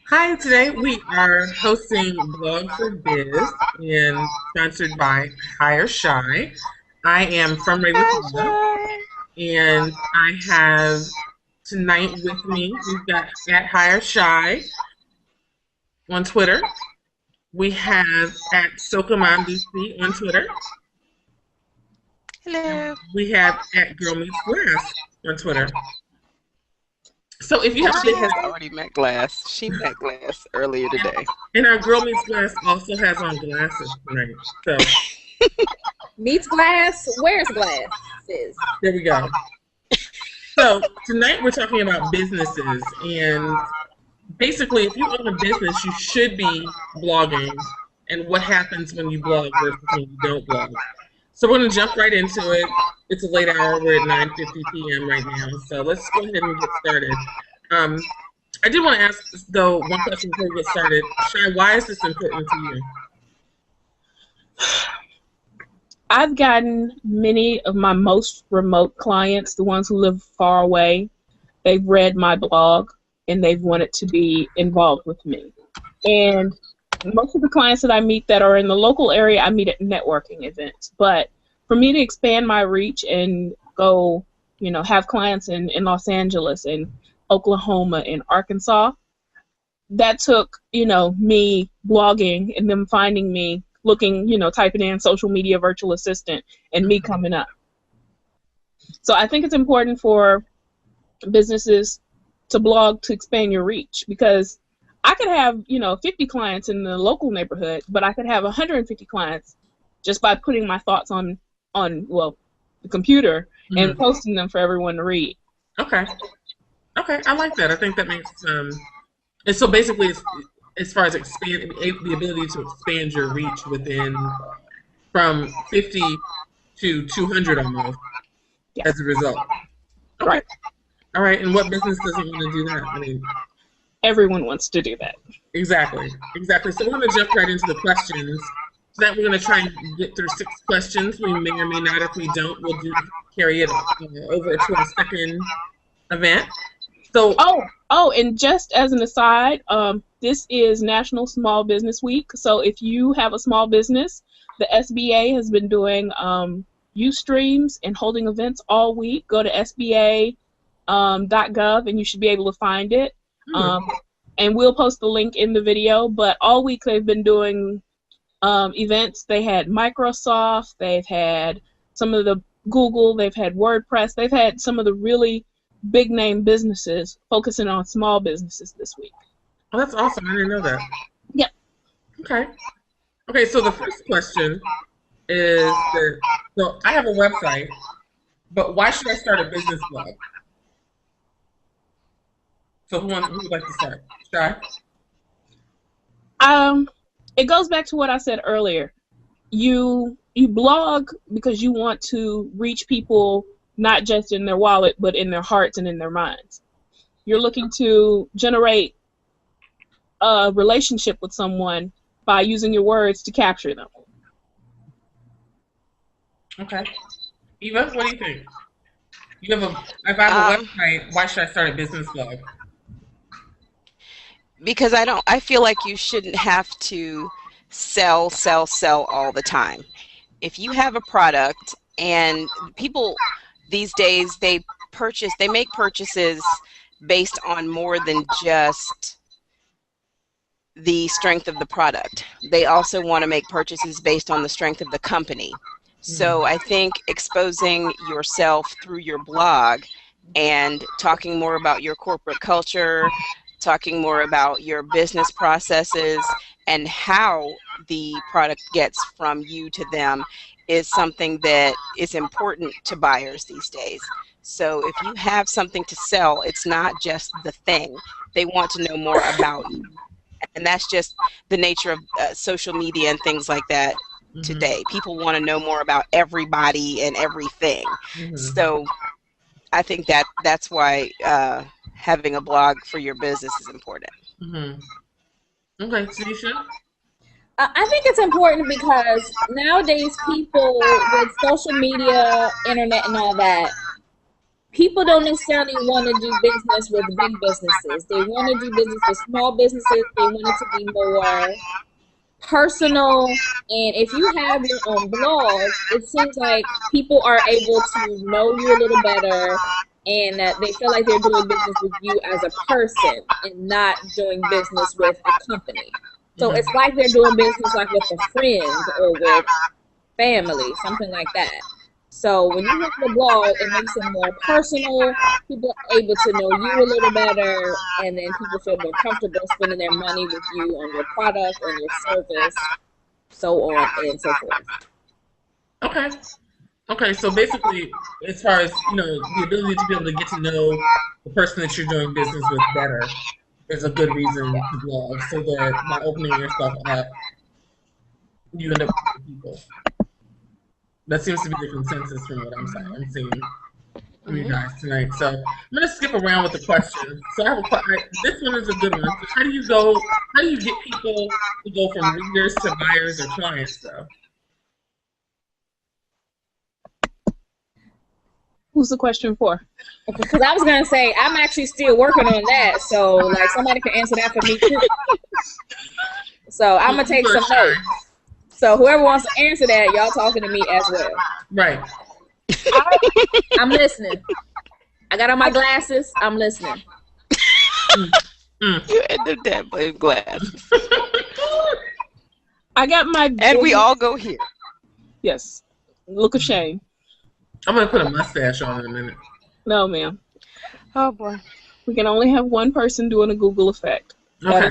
Hi, today we are hosting Blog for Biz and sponsored by Hire Shy. I am from Raven Hi, Florida, Shy. and I have tonight with me, we've got at Hire Shy on Twitter. We have at SokaMonDC on Twitter. Hello. We have at Girl Meets Glass on Twitter. So if you And have a she has business, already met Glass. She met Glass earlier today. and our Girl Meets Glass also has on glasses tonight. So Meets glass. Where's glass? Sis. there we go. So tonight we're talking about businesses, and basically, if you own a business, you should be blogging, and what happens when you blog versus when you don't blog. So we're going to jump right into it. It's a late hour. We're at 9:50 p.m. right now, so let's go ahead and get started. Um, I did want to ask though one question before we get started. Shai, why is this important to you? I've gotten many of my most remote clients, the ones who live far away, they've read my blog and they've wanted to be involved with me. And most of the clients that I meet that are in the local area, I meet at networking events. But for me to expand my reach and go, have clients in Los Angeles and Oklahoma and Arkansas, that took, me blogging and them finding me, looking, typing in social media virtual assistant and me coming up. So I think it's important for businesses to blog to expand your reach, because I could have, 50 clients in the local neighborhood, but I could have 150 clients just by putting my thoughts on the computer and posting them for everyone to read. Okay. Okay, I like that. I think that makes and so basically, it's, as far as expand the ability to expand your reach within from 50 to 200 almost Yeah. as a result. Okay. Right. All right. And what business doesn't want to do that? I mean, Everyone wants to do that. exactly. Exactly. So we're going to jump right into the questions. So that we're going to try and get through 6 questions. We may or may not. If we don't, we'll carry it over to our second event. So, And just as an aside, this is National Small Business Week. So if you have a small business, the SBA has been doing Ustreams and holding events all week. Go to SBA.gov and you should be able to find it. And we'll post the link in the video. But all week they've been doing events. They had Microsoft, they've had some of the Google, they've had WordPress, they've had some of the really big name businesses focusing on small businesses this week. oh, that's awesome. I didn't know that. Yep. Okay. Okay, so the first question is that, so I have a website, but why should I start a business blog? So who would like to start? Shy? It goes back to what I said earlier. You blog because you want to reach people not just in their wallet, but in their hearts and in their minds. You're looking to generate a relationship with someone by using your words to capture them. Okay. Eva, what do you think? If I have a website, why should I start a business blog? Because I feel like you shouldn't have to sell all the time. If you have a product, and people these days, they make purchases based on more than just the strength of the product. They also want to make purchases based on the strength of the company. So I think exposing yourself through your blog and talking more about your corporate culture, talking more about your business processes and how the product gets from you to them is something that is important to buyers these days. So if you have something to sell, it's not just the thing. They want to know more about you. And that's just the nature of social media and things like that today. People want to know more about everybody and everything. So I think that's why having a blog for your business is important. Okay, Tanisha? I think it's important because nowadays people with social media, internet, and all that, people don't necessarily want to do business with big businesses. They want to do business with small businesses. They want it to be more personal. And if you have your own blog, it seems like people are able to know you a little better, and that they feel like they're doing business with you as a person and not doing business with a company. So it's like they're doing business like with a friend or with family, something like that. So when you have a blog, it makes it more personal. People are able to know you a little better, and then people feel more comfortable spending their money with you on your product, on your service, so on and so forth. Okay. Okay, so basically, as far as, the ability to be able to get to know the person that you're doing business with better is a good reason to blog, so that by opening yourself up, you end up with people. That seems to be the consensus from what I'm seeing from you guys tonight. So I'm going to skip around with the questions. So I have this one is a good one. So how do you get people to go from readers to buyers or clients, though? Who's the question for? Because I was gonna say I'm actually still working on that, so like somebody can answer that for me too. So I'm gonna take some notes. So whoever wants to answer that, y'all talking to me as well. Right. I'm listening. I got on my glasses. I'm listening. You end up that with glasses. I got my. And we all go here. Yes. Look of shame. I'm going to put a mustache on in a minute. No, ma'am. Oh, boy. We can only have one person doing a Google effect. Okay.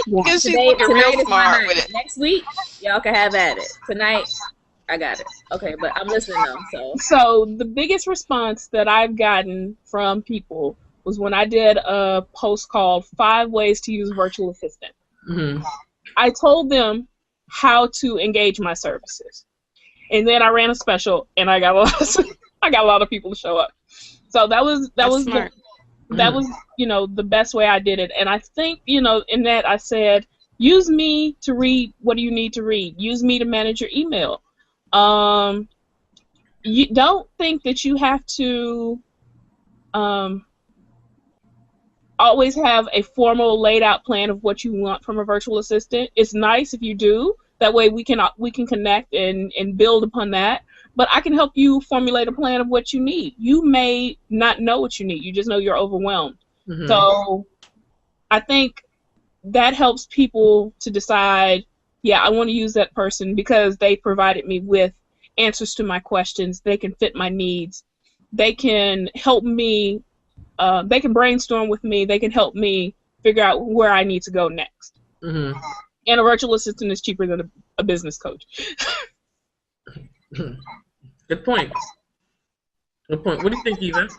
Because she's looking real smart with it. Next week, y'all can have at it. Tonight, I got it. Okay, but I'm listening though. So the biggest response that I've gotten from people was when I did a post called 5 Ways to Use Virtual Assistant. Mm-hmm. I told them how to engage my services. And then I ran a special, and I got a lot of people to show up. So that was smart. That was the best way I did it. And I think in that I said, use me to read what do you need to read. Use me to manage your email. You don't think that you have to always have a formal laid out plan of what you want from a virtual assistant. It's nice if you do. That way we can connect and build upon that. But I can help you formulate a plan of what you need. You may not know what you need. You just know you're overwhelmed. Mm-hmm. So I think that helps people to decide, yeah, I want to use that person because they provided me with answers to my questions. They can fit my needs. They can help me. They can brainstorm with me. They can help me figure out where I need to go next. Mm-hmm. And a virtual assistant is cheaper than a business coach. Good point. Good point. What do you think, Eva?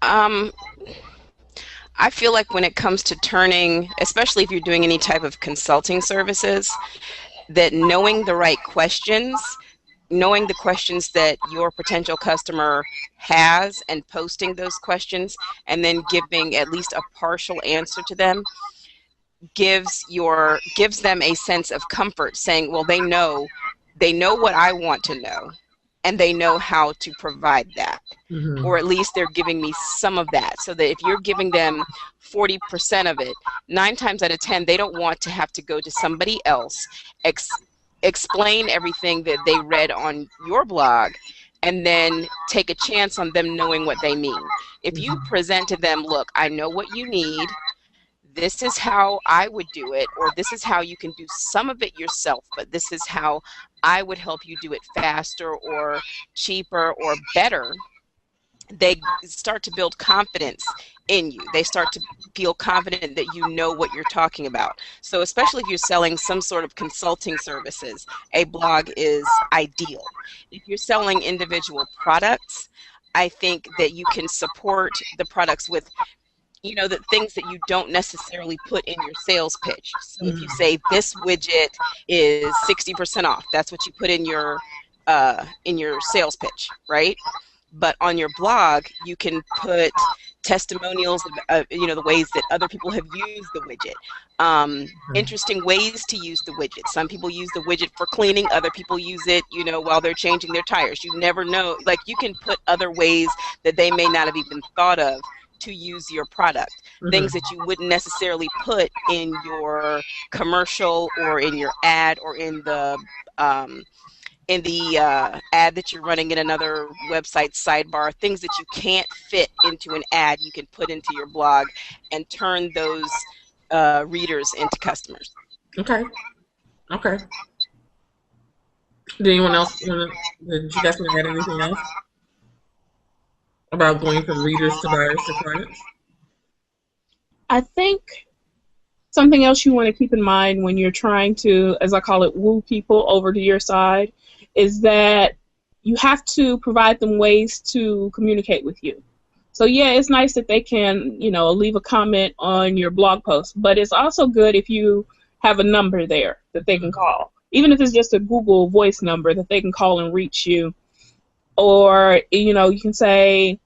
I feel like when it comes to turning, especially if you're doing any type of consulting services, that knowing the right questions, knowing the questions that your potential customer has and posting those questions and then giving at least a partial answer to them gives them a sense of comfort, saying, well, they know what I want to know and they know how to provide that. Mm-hmm. Or at least they're giving me some of that, so that if you're giving them 40% of it, 9 times out of 10 they don't want to have to go to somebody else, explain everything that they read on your blog, and then take a chance on them knowing what they mean. If you present to them, look, I know what you need, this is how I would do it, or this is how you can do some of it yourself, but this is how I would help you do it faster or cheaper or better, they start to build confidence in you. They start to feel confident that you know what you're talking about. So especially if you're selling some sort of consulting services, a blog is ideal. If you're selling individual products, I think that you can support the products with the things that you don't necessarily put in your sales pitch. So if you say this widget is 60% off, that's what you put in your sales pitch, right? But on your blog, you can put testimonials of the ways that other people have used the widget. Interesting ways to use the widget. Some people use the widget for cleaning. Other people use it, while they're changing their tires. You never know. Like, you can put other ways that they may not have even thought of to use your product. Things that you wouldn't necessarily put in your commercial or in your ad or in the ad that you're running in another website sidebar. Things that you can't fit into an ad, you can put into your blog and turn those readers into customers. Okay. Did anyone else did you guys want to add anything else about going from readers to buyers to clients? I think something else you want to keep in mind when you're trying to, as I call it, woo people over to your side, is that you have to provide them ways to communicate with you. So yeah, it's nice that they can, leave a comment on your blog post, but it's also good if you have a number there that they can call, even if it's just a Google Voice number that they can call and reach you. Or, you can say,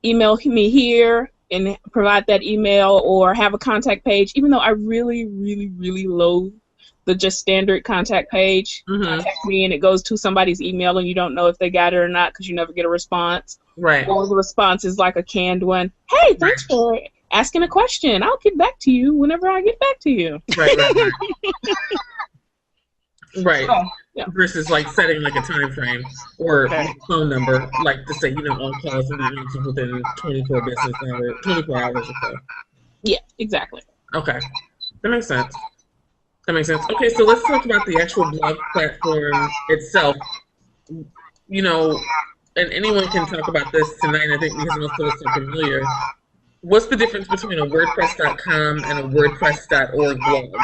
email me here and provide that email, or have a contact page, even though I really, really, really loathe the just standard contact page. Contact me and it goes to somebody's email and you don't know if they got it or not because you never get a response. Right. Or the response is like a canned one. Hey, thanks for asking a question. I'll get back to you whenever I get back to you. Right. Right. Oh, yeah. Versus like setting like a time frame or phone number, like to say, all calls will be answered within 24 hours or so. Yeah, exactly. Okay. That makes sense. Okay, so let's talk about the actual blog platform itself. And anyone can talk about this tonight, I think, because most of us are familiar. What's the difference between a WordPress.com and a WordPress.org blog?